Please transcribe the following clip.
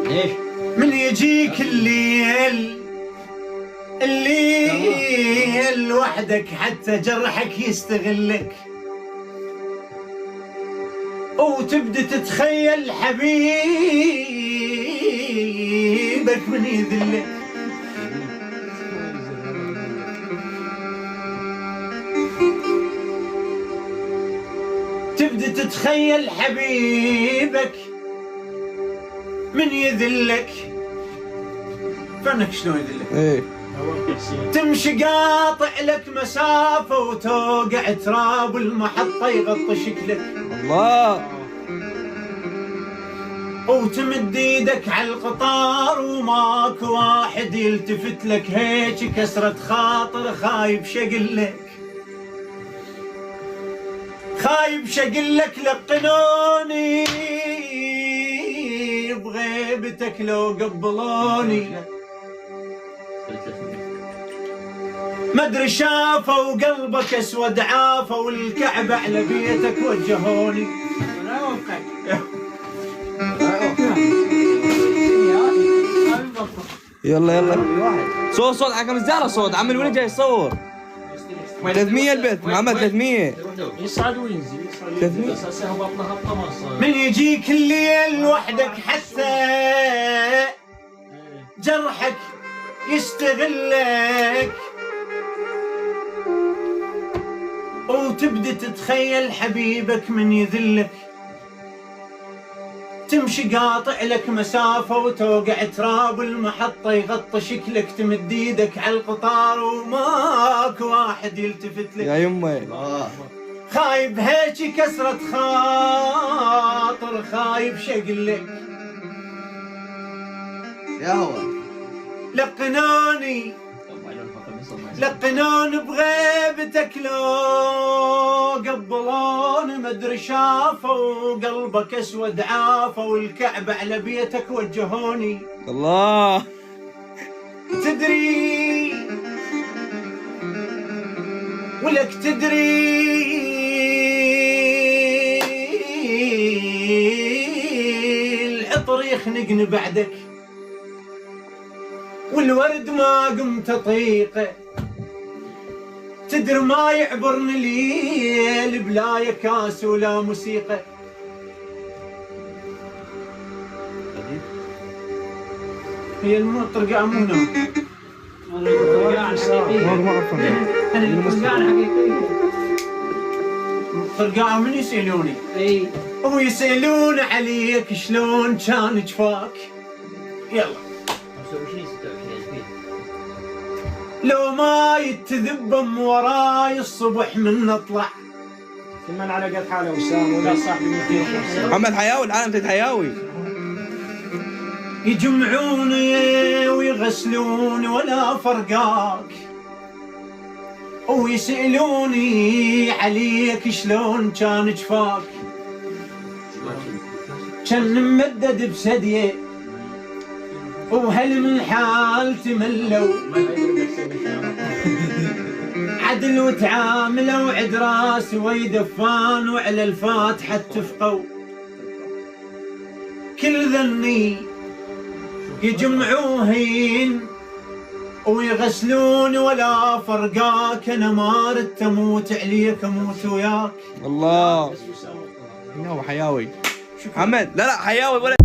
ليش؟ من يجيك الليل وحدك حتى جرحك يستغلك، وتبدأ تتخيل حبيبك من يذلك. تبدأ تتخيل حبيبك من يذلك. فانك شلون يذلك؟ ايه تمشي قاطع لك مسافة وتوقع تراب المحطة يغطي شكلك، الله. وتمد ايدك على القطار وماك واحد يلتفت لك، هيك كسرة خاطر خايب شقلك، خايب شقلك. لقنوني بغيبتك لو قبلوني، مدري شافوا وقلبك اسود عافوا، والكعبة على بيتك وجهوني. يلا يلا صوت حكم الزهرة، صوت عم الولد جاي يصور 300 البث محمد 300 يصعد وينزل 300. اساسا هو بطنه هبطه ما صار. من يجيك الليل وحدك حتى جرحك يستغلك، وتبدأ تتخيل حبيبك من يذلك. تمشي قاطع لك مسافة وتوقع تراب المحطة يغطي شكلك، تمد ايدك على القطار وماك واحد يلتفت لك. يا يمي خايب هيك كسرة خاطر خايب شقلك. يا هو لقنون بغيبتك لو قبلون، مدري شافوا وقلبك اسود عافوا، والكعبة على بيتك وجهوني. الله. تدري ولك تدري العطر يخنقني بعدك، والورد ما قمت اطيقه. تدري ما يعبرني الليل بلا يكاس ولا موسيقى. هي الطرقاع مو نوم، الطرقاع من يسألوني؟ اي هو يسألون عليك شلون كان جفاك. يلا لو ما يتذبم وراي الصبح من نطلع. من على قد حاله وسام ولا صاحبي مثير. محمد حياوي العالم تد حياوي. يجمعوني ويغسلوني ولا فرقاك، ويسألوني عليك شلون كان جفاك. كان ممدد بسديه وهل من حالتي ملوا، عدل وتعاملوا عد راسي ويدفان، وعلى الفاتحة اتفقوا. كل ذني يجمعوهين ويغسلون ولا فرقاك، انا ما ردت اموت عليك اموت وياك. الله. هو حياوي محمد. لا حياوي ولا